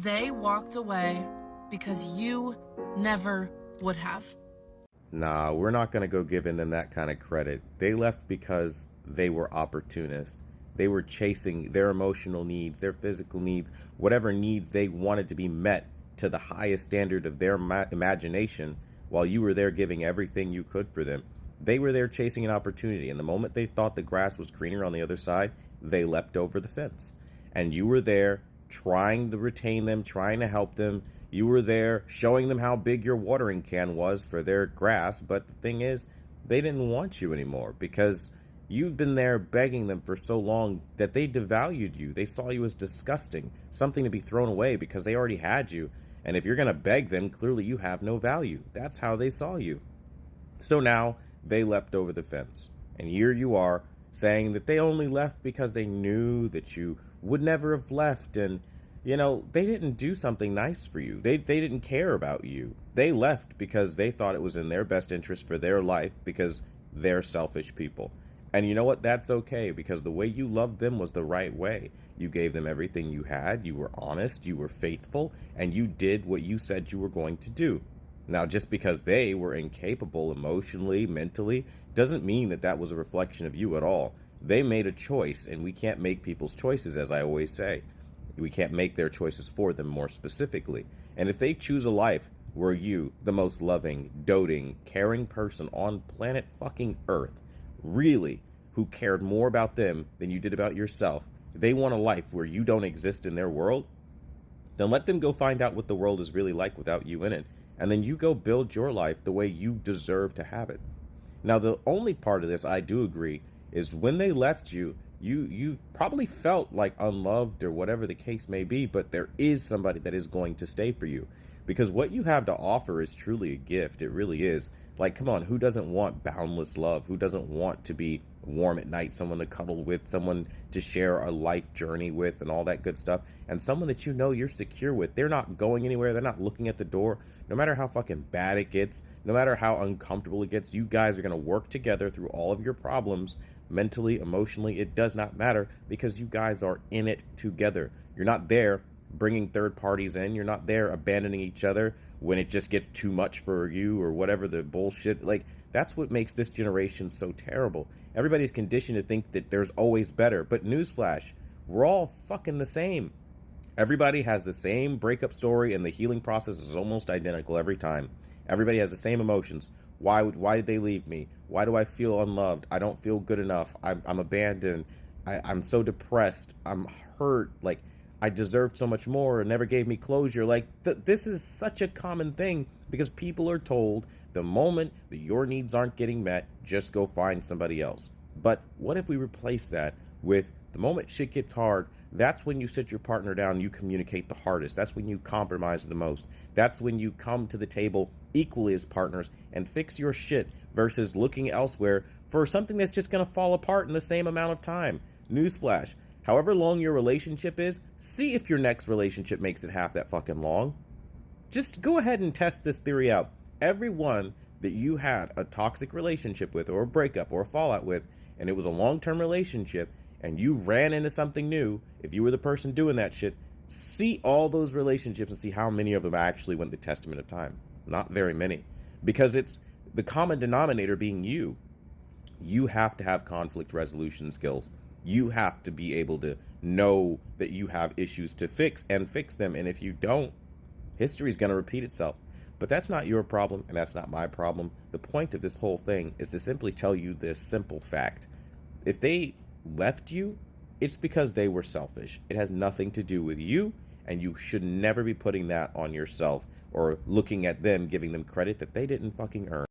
They walked away because you never would have. Nah, we're not going to go giving them that kind of credit. They left because they were opportunists. They were chasing their emotional needs, their physical needs, whatever needs they wanted to be met to the highest standard of their imagination, while you were there giving everything you could for them. They were there chasing an opportunity, and the moment they thought the grass was greener on the other side, they leapt over the fence. And you were there trying to retain them, trying to help them. You were there showing them how big your watering can was for their grass, but the thing is, they didn't want you anymore because you've been there begging them for so long that they devalued you. They saw you as disgusting, something to be thrown away because they already had you. And if you're going to beg them, clearly you have no value. That's how they saw you. So now they leapt over the fence. And here you are saying that they only left because they knew that you would never have left. And, you know, they didn't do something nice for you. They didn't care about you. They left because they thought it was in their best interest for their life because they're selfish people. And you know what? That's okay, because the way you loved them was the right way. You gave them everything you had. You were honest. You were faithful. And you did what you said you were going to do. Now, just because they were incapable emotionally, mentally, doesn't mean that that was a reflection of you at all. They made a choice, and we can't make people's choices, as I always say. We can't make their choices for them more specifically. And if they choose a life where you, the most loving, doting, caring person on planet fucking Earth, really, who cared more about them than you did about yourself, they want a life where you don't exist in their world, then let them go find out what the world is really like without you in it. And then you go build your life the way you deserve to have it. Now, the only part of this I do agree is when they left you, you probably felt like unloved or whatever the case may be, but there is somebody that is going to stay for you. Because what you have to offer is truly a gift. It really is. Like, come on, who doesn't want boundless love? Who doesn't want to be warm at night, someone to cuddle with, someone to share a life journey with and all that good stuff, and someone that you know you're secure with? They're not going anywhere. They're not looking at the door. No matter how fucking bad it gets, no matter how uncomfortable it gets, you guys are going to work together through all of your problems, mentally, emotionally. It does not matter, because you guys are in it together. You're not there bringing third parties in. You're not there abandoning each other when it just gets too much for you or whatever the bullshit. Like, that's what makes this generation so terrible. Everybody's conditioned to think that there's always better. But newsflash, we're all fucking the same. Everybody has the same breakup story, and the healing process is almost identical every time. Everybody has the same emotions. Why did they leave me? Why do I feel unloved? I don't feel good enough. I'm abandoned. I'm so depressed. I'm hurt. Like, I deserved so much more and never gave me closure. Like, this is such a common thing, because people are told the moment that your needs aren't getting met, just go find somebody else. But what if we replace that with the moment shit gets hard, that's when you sit your partner down and you communicate the hardest. That's when you compromise the most. That's when you come to the table equally as partners and fix your shit, versus looking elsewhere for something that's just going to fall apart in the same amount of time. Newsflash. However long your relationship is, see if your next relationship makes it half that fucking long. Just go ahead and test this theory out. Everyone that you had a toxic relationship with, or a breakup, or a fallout with, and it was a long-term relationship, and you ran into something new, if you were the person doing that shit, see all those relationships and see how many of them actually went the testament of time. Not very many. Because it's the common denominator being you. You have to have conflict resolution skills. You have to be able to know that you have issues to fix and fix them. And if you don't, history is going to repeat itself. But that's not your problem, and that's not my problem. The point of this whole thing is to simply tell you this simple fact. If they left you, it's because they were selfish. It has nothing to do with you, and you should never be putting that on yourself or looking at them, giving them credit that they didn't fucking earn.